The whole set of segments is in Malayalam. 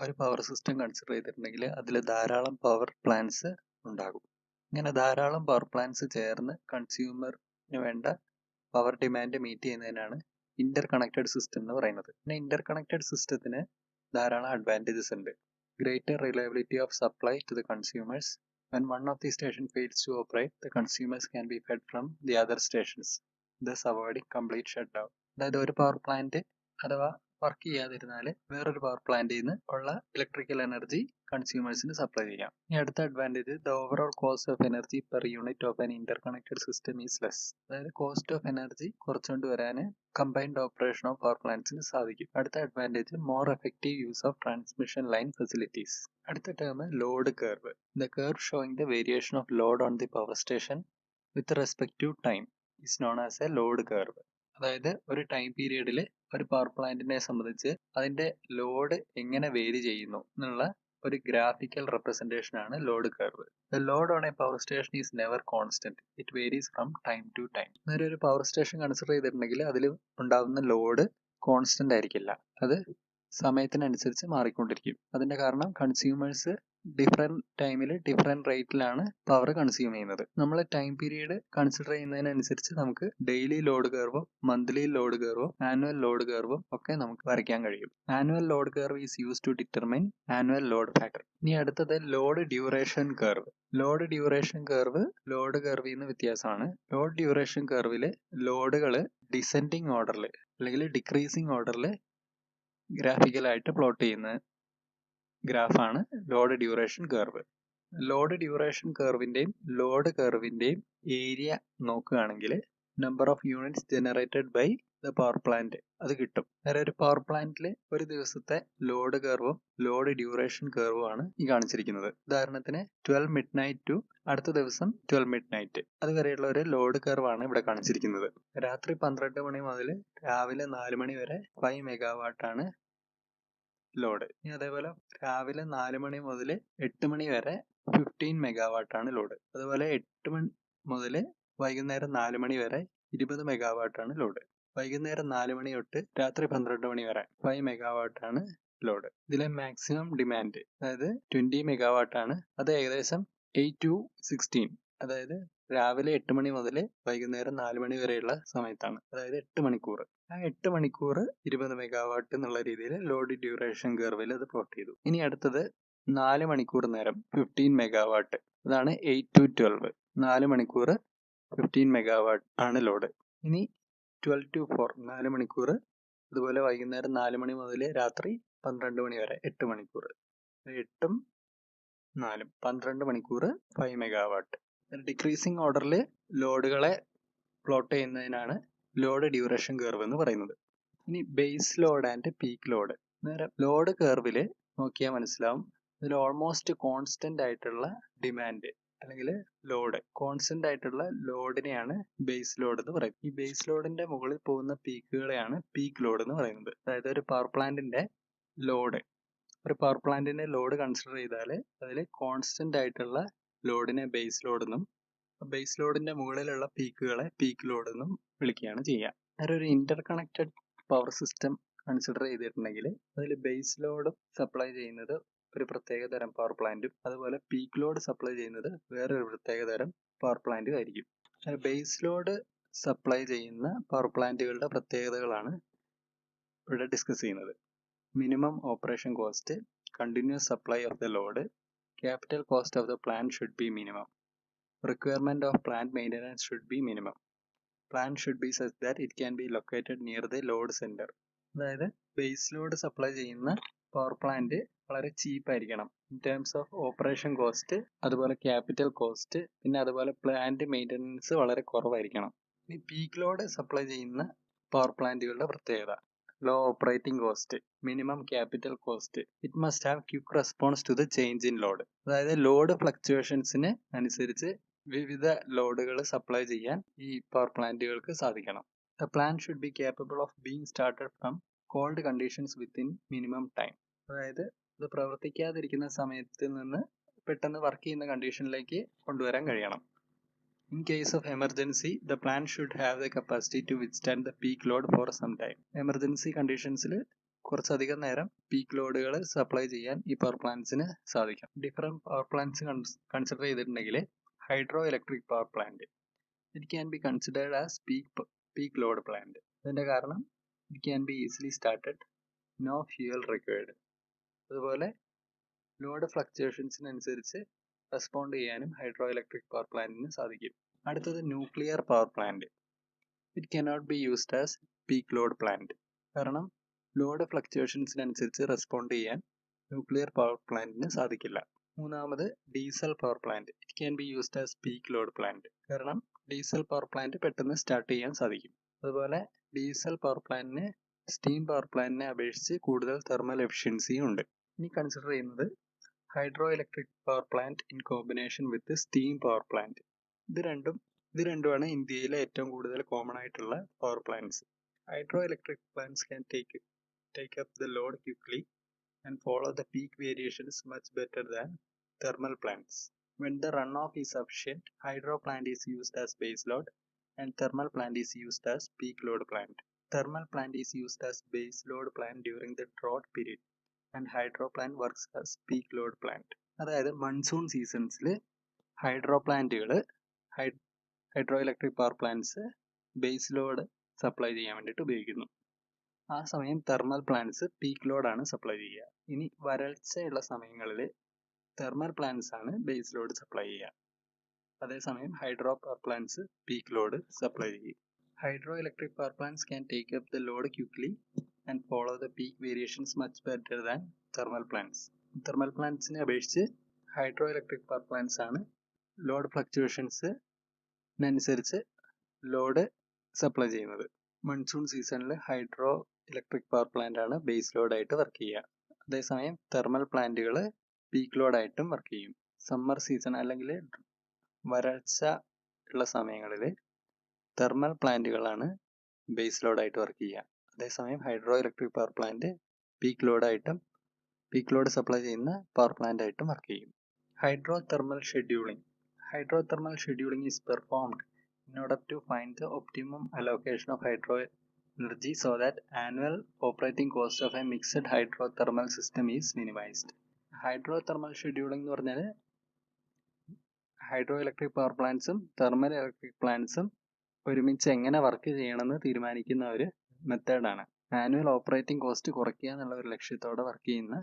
ഒരു പവർ സിസ്റ്റം കൺസിഡർ ചെയ്തിട്ടുണ്ടെങ്കിൽ അതിൽ ധാരാളം പവർ പ്ലാന്റ്സ് ഉണ്ടാകും. ഇങ്ങനെ ധാരാളം പവർ പ്ലാന്റ്സ് ചേർന്ന് കൺസ്യൂമറിന് വേണ്ട പവർ ഡിമാൻഡ് മീറ്റ് ചെയ്യുന്നതിനാണ് ഇന്റർ കണക്റ്റഡ് സിസ്റ്റം എന്ന് പറയുന്നത്. പിന്നെ ഇന്റർ കണക്റ്റഡ് സിസ്റ്റത്തിന് ധാരാളം അഡ്വാൻറ്റേജസ് ഉണ്ട്. Greater reliability of supply to the consumers. When one of the station fails to operate, the consumers can be fed from the other stations, thus avoiding complete shutdown. അതായത് ഒരു പവർ പ്ലാന്റ് അഥവാ വർക്ക് ചെയ്യാതിരുന്നാൽ വേറൊരു പവർ പ്ലാന്റിൽ നിന്ന് ഉള്ള ഇലക്ട്രിക്കൽ എനർജി കൺസ്യൂമേഴ്സിന് സപ്ലൈ ചെയ്യാം. ഇനി അടുത്ത advantage, the overall cost of energy per unit of an Inter connected system is less. അതായത് കോസ്റ്റ് ഓഫ് എനർജി കുറച്ചുകൊണ്ട് വരാൻ കമ്പൈൻഡ് ഓപ്പറേഷൻ ഓഫ് പവർ പ്ലാന്റ്സിന് സാധിക്കും. അടുത്ത advantage, more effective use of transmission line facilities. അടുത്ത term load curve. The curve showing the variation of load on the power station with respect to time is known as a load curve. അതായത് ഒരു ടൈം പീരീഡിൽ ഒരു പവർ പ്ലാന്റിനെ സംബന്ധിച്ച് അതിന്റെ ലോഡ് എങ്ങനെ വേരി ചെയ്യുന്നു എന്നുള്ള ഒരു ഗ്രാഫിക്കൽ റെപ്രസെന്റേഷൻ ആണ് load curve. The load on a power station is never constant. It varies from time to time. നേരെ ഒരു പവർ സ്റ്റേഷൻ കൺസിഡർ ചെയ്തിട്ടുണ്ടെങ്കിൽ അതിൽ ഉണ്ടാകുന്ന ലോഡ് കോൺസ്റ്റന്റ് ആയിരിക്കില്ല. അത് സമയത്തിനനുസരിച്ച് മാറിക്കൊണ്ടിരിക്കും. അതിന്റെ കാരണം കൺസ്യൂമേഴ്സ് ഡിഫറെന്റ് ടൈമിൽ ഡിഫറെന്റ് റേറ്റിലാണ് പവർ കൺസ്യൂം ചെയ്യുന്നത്. നമ്മൾ ടൈം പീരീഡ് കൺസിഡർ ചെയ്യുന്നതിനനുസരിച്ച് നമുക്ക് ഡെയിലി ലോഡ് കർവും മന്ത്ലി ലോഡ് കർവും ആനുവൽ ലോഡ് കർവും ഒക്കെ നമുക്ക് വരയ്ക്കാൻ കഴിയും. Annual load curve is use to determine annual load factor. ഇനി അടുത്തത് load duration curve. Load duration curve load കർവിൽ നിന്ന് വ്യത്യാസമാണ്. ലോഡ് ഡ്യൂറേഷൻ കർവിൽ ലോഡുകൾ ഡിസെൻഡിങ് ഓർഡറിൽ അല്ലെങ്കിൽ ഡിക്രീസിങ് ഓർഡറിൽ ഗ്രാഫിക്കലായിട്ട് പ്ലോട്ട് ചെയ്യുന്ന ഗ്രാഫാണ് load duration curve. Load duration കർവിന്റെയും ലോഡ് കർവിന്റെയും ഏരിയ നോക്കുകയാണെങ്കിൽ number of units generated by the power plant അത് കിട്ടും. വേറെ ഒരു പവർ പ്ലാന്റിൽ ഒരു ദിവസത്തെ ലോഡ് കർവും ലോഡ് ഡ്യൂറേഷൻ കർവും ആണ് ഈ കാണിച്ചിരിക്കുന്നത്. ഉദാഹരണത്തിന് 12 മിഡ് നൈറ്റ് ടു അടുത്ത ദിവസം 12 മിഡ് നൈറ്റ് അതുവരെയുള്ള ഒരു ലോഡ് കർവാണ് ഇവിടെ കാണിച്ചിരിക്കുന്നത്. രാത്രി 12 മണി മുതൽ രാവിലെ 4 മണി വരെ 5 മെഗാവാട്ടാണ് ലോഡ്. ഇനി അതേപോലെ രാവിലെ 4 മണി മുതൽ 8 മണി വരെ 15 മെഗാവാട്ടാണ് ലോഡ്. അതുപോലെ 8 മണി മുതൽ വൈകുന്നേരം 4 മണി വരെ 20 മെഗാവാട്ടാണ് ലോഡ്. വൈകുന്നേരം 4 മണി തൊട്ട് രാത്രി 12 മണി വരെ 5 മെഗാവാട്ടാണ് ലോഡ്. ഇതിലെ മാക്സിമം ഡിമാൻഡ് അതായത് 20 മെഗാവാട്ടാണ്. അത് ഏകദേശം 8 to 16 അതായത് രാവിലെ 8 മണി മുതൽ വൈകുന്നേരം 4 മണി വരെയുള്ള സമയത്താണ്. അതായത് 8 മണിക്കൂർ. ആ 8 മണിക്കൂർ 20 മെഗാവാട്ട് എന്നുള്ള രീതിയിൽ ലോഡ് ഡ്യൂറേഷൻ കർവിൽ അത് പ്ലോട്ട് ചെയ്തു. ഇനി അടുത്തത് 4 മണിക്കൂർ നേരം 15 മെഗാവാട്ട്. അതാണ് 8 to 12. 4 മണിക്കൂർ 15 മെഗാവാട്ട് ആണ് ലോഡ്. ഇനി 12 to 4 4 മണിക്കൂർ. അതുപോലെ വൈകുന്നേരം 4 മണി മുതൽ രാത്രി 12 മണി വരെ 8 മണിക്കൂർ. 8ഉം 4ഉം 12 മണിക്കൂർ 5 മെഗാവാട്ട്. ഡിക്രീസിങ് ഓർഡറിൽ ലോഡുകളെ പ്ലോട്ട് ചെയ്യുന്നതിനാണ് ലോഡ് ഡ്യൂറേഷൻ കർവ് എന്ന് പറയുന്നത്. ഇനി base load and peak load. നേരം ലോഡ് കർവിൽ നോക്കിയാൽ മനസ്സിലാവും ഇതിൽ ഓൾമോസ്റ്റ് കോൺസ്റ്റന്റ് ആയിട്ടുള്ള ഡിമാൻഡ് അല്ലെങ്കിൽ ലോഡ് കോൺസ്റ്റന്റ് ആയിട്ടുള്ള ലോഡിനെയാണ് ബേസ് ലോഡ് എന്ന് പറയുന്നത്. ഈ ബേസ് ലോഡിന്റെ മുകളിൽ പോകുന്ന പീക്കുകളെയാണ് പീക്ക് ലോഡ് എന്ന് പറയുന്നത്. അതായത് ഒരു പവർ പ്ലാന്റിന്റെ ലോഡ് കൺസിഡർ ചെയ്താൽ അതിൽ കോൺസ്റ്റന്റ് ആയിട്ടുള്ള ലോഡിനെ ബേസ് ലോഡ് എന്നും ബേസ് ലോഡിന്റെ മുകളിലുള്ള പീക്കുകളെ പീക്ക് ലോഡ് എന്നും വിളിക്കുകയാണ് ചെയ്യുക. ഒരു Inter connected power system consider ചെയ്തിട്ടുണ്ടെങ്കിൽ അതിൽ ബേസ് ലോഡ് സപ്ലൈ ചെയ്യുന്നത് ഒരു പ്രത്യേക തരം പവർ പ്ലാന്റും അതുപോലെ പീക്ക് ലോഡ് സപ്ലൈ ചെയ്യുന്നത് വേറൊരു പ്രത്യേക തരം പവർ പ്ലാന്റും ആയിരിക്കും. ബേസ് ലോഡ് സപ്ലൈ ചെയ്യുന്ന പവർ പ്ലാന്റുകളുടെ പ്രത്യേകതകളാണ് ഇവിടെ ഡിസ്കസ് ചെയ്യുന്നത്. Minimum operation cost, continuous supply of the load, capital cost of the plant should B minimum, requirement of plant maintenance should be minimum. Plant should be such that it can be located near the load center. അതായത് ബേസ് ലോഡ് സപ്ലൈ ചെയ്യുന്ന പവർ പ്ലാന്റ് വളരെ ചീപ്പ് ആയിരിക്കണം in terms of operation cost, അതുപോലെ ക്യാപിറ്റൽ കോസ്റ്റ്, പിന്നെ അതുപോലെ പ്ലാന്റ് മെയിൻ്റനൻസ് വളരെ കുറവായിരിക്കണം. ഇനി പീക്ക് ലോഡ് സപ്ലൈ ചെയ്യുന്ന പവർ പ്ലാന്റുകളുടെ പ്രത്യേകത, low operating cost, minimum capital cost, it must have quick response to the change in load. അതായത് ലോഡ് ഫ്ലക്ച്വേഷൻസിന് അനുസരിച്ച് വിവിധ ലോഡുകൾ സപ്ലൈ ചെയ്യാൻ ഈ പവർ പ്ലാന്റുകൾക്ക് സാധിക്കണം. The plant should be capable of being started from called conditions within minimum time. അതായത് ഇത് പ്രവർത്തിക്കാതിരിക്കുന്ന സമയത്ത് നിന്ന് പെട്ടെന്ന് വർക്ക് ചെയ്യുന്ന കണ്ടീഷനിലേക്ക് കൊണ്ടുവരാൻ കഴിയണം. In case of emergency, the plant should have the capacity to withstand the peak load for some time. Emergency conditions കുറച്ചധികം നേരം പീക്ക് ലോഡുകൾ സപ്ലൈ ചെയ്യാൻ ഈ പവർ പ്ലാന്റ്സിന് സാധിക്കും. ഡിഫറെൻറ്റ് പവർ പ്ലാന്റ്സ് കൺസിഡർ ചെയ്തിട്ടുണ്ടെങ്കിൽ hydro electric power plant it can be considered as peak load plant. അതിൻ്റെ കാരണം it can be easily started, no fuel required. അതുപോലെ ലോഡ് ഫ്ലക്ച്വേഷൻസിനനുസരിച്ച് റെസ്പോണ്ട് ചെയ്യാനും ഹൈഡ്രോ ഇലക്ട്രിക് പവർ പ്ലാന്റിന് സാധിക്കും. അടുത്തത് nuclear power plant. It cannot be used as peak load plant. കാരണം ലോഡ് ഫ്ലക്ച്വേഷൻസിനനുസരിച്ച് റെസ്പോണ്ട് ചെയ്യാൻ ന്യൂക്ലിയർ പവർ പ്ലാന്റിന് സാധിക്കില്ല. മൂന്നാമത് diesel power plant. It can be used as peak load plant. കാരണം ഡീസൽ പവർ പ്ലാന്റ് പെട്ടെന്ന് സ്റ്റാർട്ട് ചെയ്യാൻ സാധിക്കും. അതുപോലെ ഡീസൽ പവർ പ്ലാന്റിന് സ്റ്റീം പവർ പ്ലാന്റിനെ അപേക്ഷിച്ച് കൂടുതൽ തെർമൽ എഫിഷ്യൻസിയും ഉണ്ട്. ഇനി കൺസിഡർ ചെയ്യുന്നത് hydro electric power plant in combination with steam power plant. ഇത് രണ്ടുമാണ് ഇന്ത്യയിലെ ഏറ്റവും കൂടുതൽ കോമൺ ആയിട്ടുള്ള power plants. Hydro electric plants can take up the load quickly and follow the peak variations much better than thermal plants. When the runoff is sufficient, hydro plant is used as base load and thermal plant is used as peak load plant. Thermal plant is used as base load plant during the drought period and hydro plant works as peak load plant. അതായത് മൺസൂൺ സീസൺസിൽ ഹൈഡ്രോ പ്ലാന്റുകൾ hydro electric power plants base load supply ചെയ്യാൻ വേണ്ടിയിട്ട് ഉപയോഗിക്കുന്നു. ആ സമയം തെർമൽ പ്ലാന്റ്സ് പീക്ക് ലോഡാണ് സപ്ലൈ ചെയ്യുക. ഇനി വരൾച്ചയുള്ള സമയങ്ങളിൽ തെർമൽ പ്ലാന്റ്സ് ആണ് ബേസ് ലോഡ് സപ്ലൈ ചെയ്യുക. അതേസമയം hydro power plants peak load supply ചെയ്യും. Hydro electric power plants can take up the load quickly and follow the peak variations much better than thermal plants. Thermal പ്ലാന്റ്സിനെ അപേക്ഷിച്ച് ഹൈഡ്രോ ഇലക്ട്രിക് പവർ പ്ലാന്റ്സ് ആണ് ലോഡ് ഫ്ലക്ച്വേഷൻസിനനുസരിച്ച് ലോഡ് സപ്ലൈ ചെയ്യുന്നത്. മൺസൂൺ സീസണിൽ ഹൈഡ്രോ ഇലക്ട്രിക് പവർ പ്ലാന്റ് ആണ് ബേസ് ലോഡായിട്ട് വർക്ക് ചെയ്യുക. അതേസമയം തെർമൽ പ്ലാന്റുകൾ പീക്ക് ലോഡായിട്ടും വർക്ക് ചെയ്യും. സമ്മർ സീസൺ അല്ലെങ്കിൽ വരൾച്ച ഉള്ള സമയങ്ങളിൽ തെർമൽ പ്ലാന്റുകളാണ് ബേസ് ലോഡായിട്ട് വർക്ക് ചെയ്യുക. അതേസമയം hydro electric power plant peak load supply ചെയ്യുന്ന പവർ പ്ലാന്റ് ആയിട്ടും വർക്ക് ചെയ്യും. Hydrothermal scheduling is performed in order to find the optimum allocation of hydro energy so that annual operating cost of a mixed hydrothermal system is minimized. Hydrothermal scheduling എന്ന് പറഞ്ഞാൽ ഹൈഡ്രോ ഇലക്ട്രിക് പവർ പ്ലാന്റ്സും തെർമൽ ഇലക്ട്രിക് പ്ലാന്റ്സും ഒരുമിച്ച് എങ്ങനെ വർക്ക് ചെയ്യണമെന്ന് തീരുമാനിക്കുന്ന ഒരു മെത്തേഡാണ്. ആനുവൽ ഓപ്പറേറ്റിംഗ് കോസ്റ്റ് കുറയ്ക്കുക എന്നുള്ള ഒരു ലക്ഷ്യത്തോടെ വർക്ക് ചെയ്യുന്ന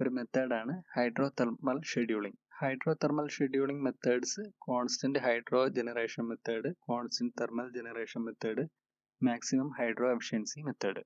ഒരു മെത്തേഡാണ് hydrothermal scheduling. Hydrothermal scheduling methods constant hydro generation method, constant thermal generation method, maximum hydro efficiency method.